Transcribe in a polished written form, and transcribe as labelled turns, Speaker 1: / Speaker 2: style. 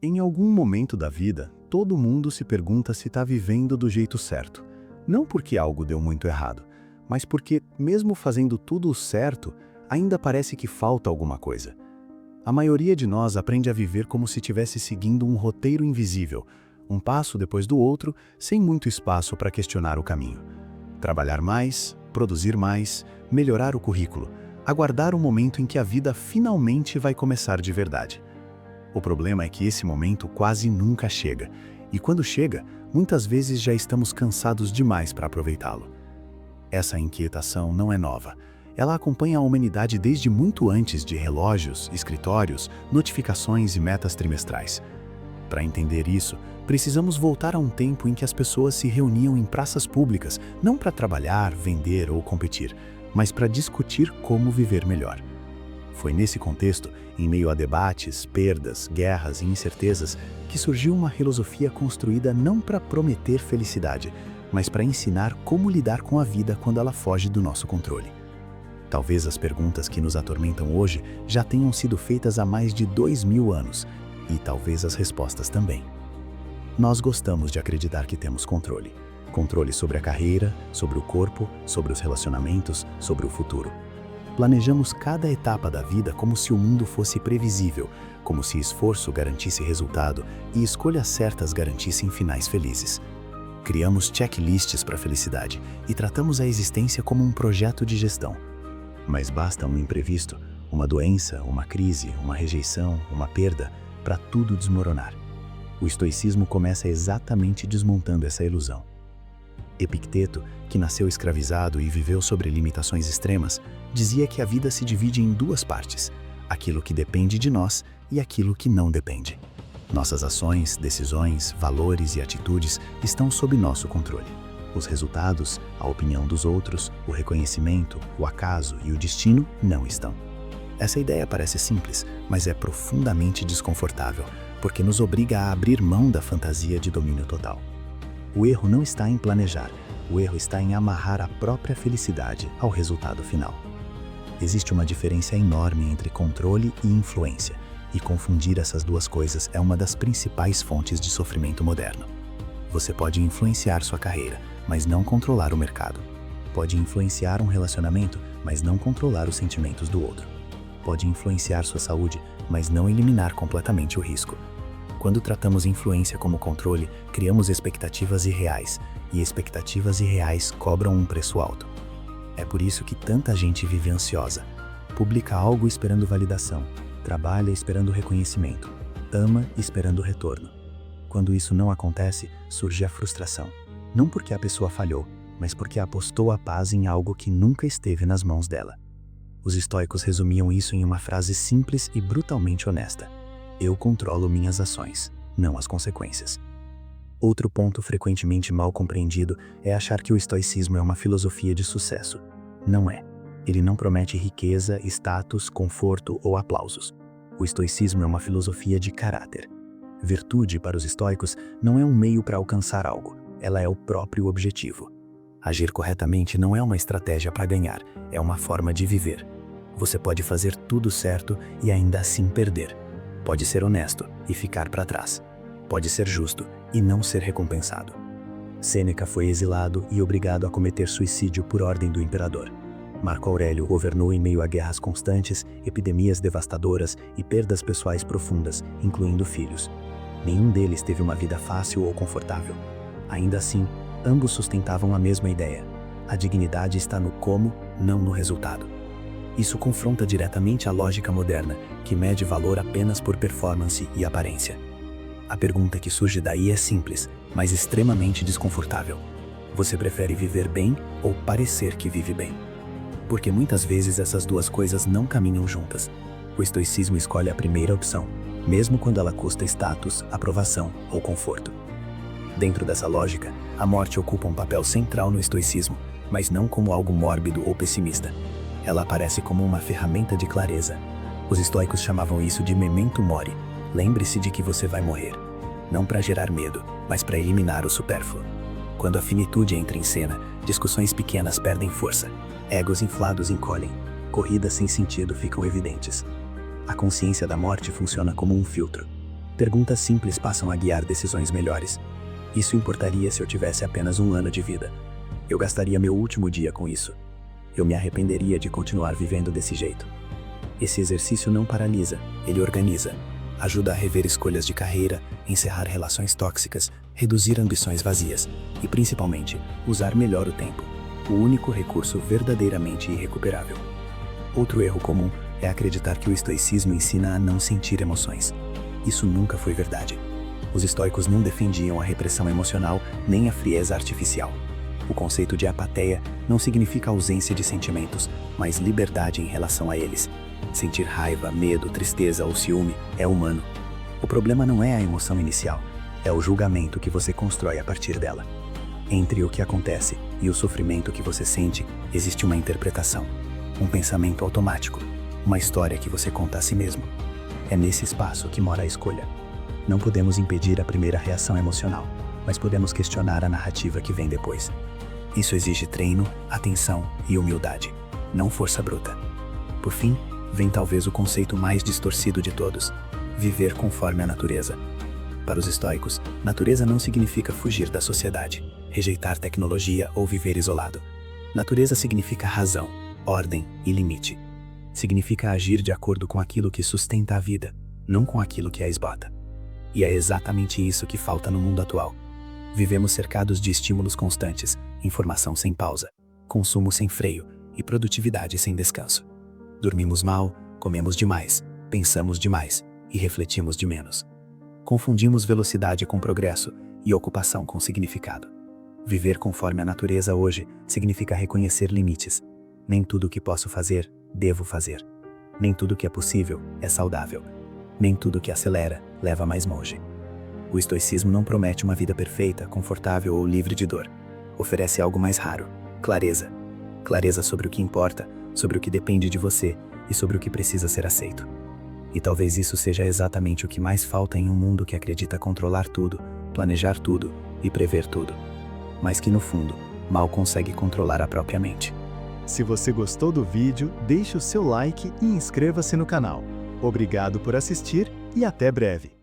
Speaker 1: Em algum momento da vida, todo mundo se pergunta se está vivendo do jeito certo. Não porque algo deu muito errado, mas porque, mesmo fazendo tudo certo, ainda parece que falta alguma coisa. A maioria de nós aprende a viver como se estivesse seguindo um roteiro invisível, um passo depois do outro, sem muito espaço para questionar o caminho. Trabalhar mais, produzir mais, melhorar o currículo, aguardar o momento em que a vida finalmente vai começar de verdade. O problema é que esse momento quase nunca chega, e quando chega, muitas vezes já estamos cansados demais para aproveitá-lo. Essa inquietação não é nova. Ela acompanha a humanidade desde muito antes de relógios, escritórios, notificações e metas trimestrais. Para entender isso, precisamos voltar a um tempo em que as pessoas se reuniam em praças públicas, não para trabalhar, vender ou competir, mas para discutir como viver melhor. Foi nesse contexto, em meio a debates, perdas, guerras e incertezas, que surgiu uma filosofia construída não para prometer felicidade, mas para ensinar como lidar com a vida quando ela foge do nosso controle. Talvez as perguntas que nos atormentam hoje já tenham sido feitas há mais de 2000 anos, e talvez as respostas também. Nós gostamos de acreditar que temos controle. Controle sobre a carreira, sobre o corpo, sobre os relacionamentos, sobre o futuro. Planejamos cada etapa da vida como se o mundo fosse previsível, como se esforço garantisse resultado e escolhas certas garantissem finais felizes. Criamos checklists para a felicidade e tratamos a existência como um projeto de gestão. Mas basta um imprevisto, uma doença, uma crise, uma rejeição, uma perda, para tudo desmoronar. O estoicismo começa exatamente desmontando essa ilusão. Epicteto, que nasceu escravizado e viveu sobre limitações extremas, dizia que a vida se divide em duas partes, aquilo que depende de nós e aquilo que não depende. Nossas ações, decisões, valores e atitudes estão sob nosso controle. Os resultados, a opinião dos outros, o reconhecimento, o acaso e o destino não estão. Essa ideia parece simples, mas é profundamente desconfortável, porque nos obriga a abrir mão da fantasia de domínio total. O erro não está em planejar, o erro está em amarrar a própria felicidade ao resultado final. Existe uma diferença enorme entre controle e influência, e confundir essas duas coisas é uma das principais fontes de sofrimento moderno. Você pode influenciar sua carreira, mas não controlar o mercado. Pode influenciar um relacionamento, mas não controlar os sentimentos do outro. Pode influenciar sua saúde, mas não eliminar completamente o risco. Quando tratamos influência como controle, criamos expectativas irreais, e expectativas irreais cobram um preço alto. É por isso que tanta gente vive ansiosa. Publica algo esperando validação, trabalha esperando reconhecimento, ama esperando retorno. Quando isso não acontece, surge a frustração. Não porque a pessoa falhou, mas porque apostou a paz em algo que nunca esteve nas mãos dela. Os estoicos resumiam isso em uma frase simples e brutalmente honesta: eu controlo minhas ações, não as consequências. Outro ponto frequentemente mal compreendido é achar que o estoicismo é uma filosofia de sucesso. Não é. Ele não promete riqueza, status, conforto ou aplausos. O estoicismo é uma filosofia de caráter. Virtude, para os estoicos, não é um meio para alcançar algo, ela é o próprio objetivo. Agir corretamente não é uma estratégia para ganhar, é uma forma de viver. Você pode fazer tudo certo e ainda assim perder. Pode ser honesto e ficar para trás. Pode ser justo e não ser recompensado. Sêneca foi exilado e obrigado a cometer suicídio por ordem do imperador. Marco Aurélio governou em meio a guerras constantes, epidemias devastadoras e perdas pessoais profundas, incluindo filhos. Nenhum deles teve uma vida fácil ou confortável. Ainda assim, ambos sustentavam a mesma ideia: a dignidade está no como, não no resultado. Isso confronta diretamente a lógica moderna, que mede valor apenas por performance e aparência. A pergunta que surge daí é simples, mas extremamente desconfortável. Você prefere viver bem ou parecer que vive bem? Porque muitas vezes essas duas coisas não caminham juntas. O estoicismo escolhe a primeira opção, mesmo quando ela custa status, aprovação ou conforto. Dentro dessa lógica, a morte ocupa um papel central no estoicismo, mas não como algo mórbido ou pessimista. Ela aparece como uma ferramenta de clareza. Os estoicos chamavam isso de memento mori. Lembre-se de que você vai morrer. Não para gerar medo, mas para eliminar o supérfluo. Quando a finitude entra em cena, discussões pequenas perdem força. Egos inflados encolhem. Corridas sem sentido ficam evidentes. A consciência da morte funciona como um filtro.
Speaker 2: Perguntas simples passam a guiar decisões melhores. Isso importaria se eu tivesse apenas 1 ano de vida. Eu gastaria meu último dia com isso. Eu me arrependeria de continuar vivendo desse jeito. Esse exercício não paralisa, ele organiza. Ajuda a rever escolhas de carreira, encerrar relações tóxicas, reduzir ambições vazias e, principalmente, usar melhor o tempo, o único recurso verdadeiramente irrecuperável. Outro erro comum é acreditar que o estoicismo ensina a não sentir emoções. Isso nunca foi verdade. Os estoicos não defendiam a repressão emocional nem a frieza artificial. O conceito de apatia não significa ausência de sentimentos, mas liberdade em relação a eles. Sentir raiva, medo, tristeza ou ciúme é humano. O problema não é a emoção inicial, é o julgamento que você constrói a partir dela. Entre o que acontece e o sofrimento que você sente, existe uma interpretação, um pensamento automático, uma história que você conta a si mesmo. É nesse espaço que mora a escolha. Não podemos impedir a primeira reação emocional, mas podemos questionar a narrativa que vem depois. Isso exige treino, atenção e humildade, não força bruta. Por fim, vem talvez o conceito mais distorcido de todos: viver conforme a natureza. Para os estoicos, natureza não significa fugir da sociedade, rejeitar tecnologia ou viver isolado. Natureza significa razão, ordem e limite. Significa agir de acordo com aquilo que sustenta a vida, não com aquilo que a esbota. E é exatamente isso que falta no mundo atual. Vivemos cercados de estímulos constantes, informação sem pausa, consumo sem freio e produtividade sem descanso. Dormimos mal, comemos demais, pensamos demais e refletimos de menos. Confundimos velocidade com progresso e ocupação com significado. Viver conforme a natureza hoje significa reconhecer limites. Nem tudo o que posso fazer, devo fazer. Nem tudo que é possível é saudável. Nem tudo que acelera leva mais longe. O estoicismo não promete uma vida perfeita, confortável ou livre de dor. Oferece algo mais raro: clareza. Clareza sobre o que importa, sobre o que depende de você e sobre o que precisa ser aceito. E talvez isso seja exatamente o que mais falta em um mundo que acredita controlar tudo, planejar tudo e prever tudo, mas que no fundo mal consegue controlar a própria mente.
Speaker 1: Se você gostou do vídeo, deixe o seu like e inscreva-se no canal. Obrigado por assistir e até breve!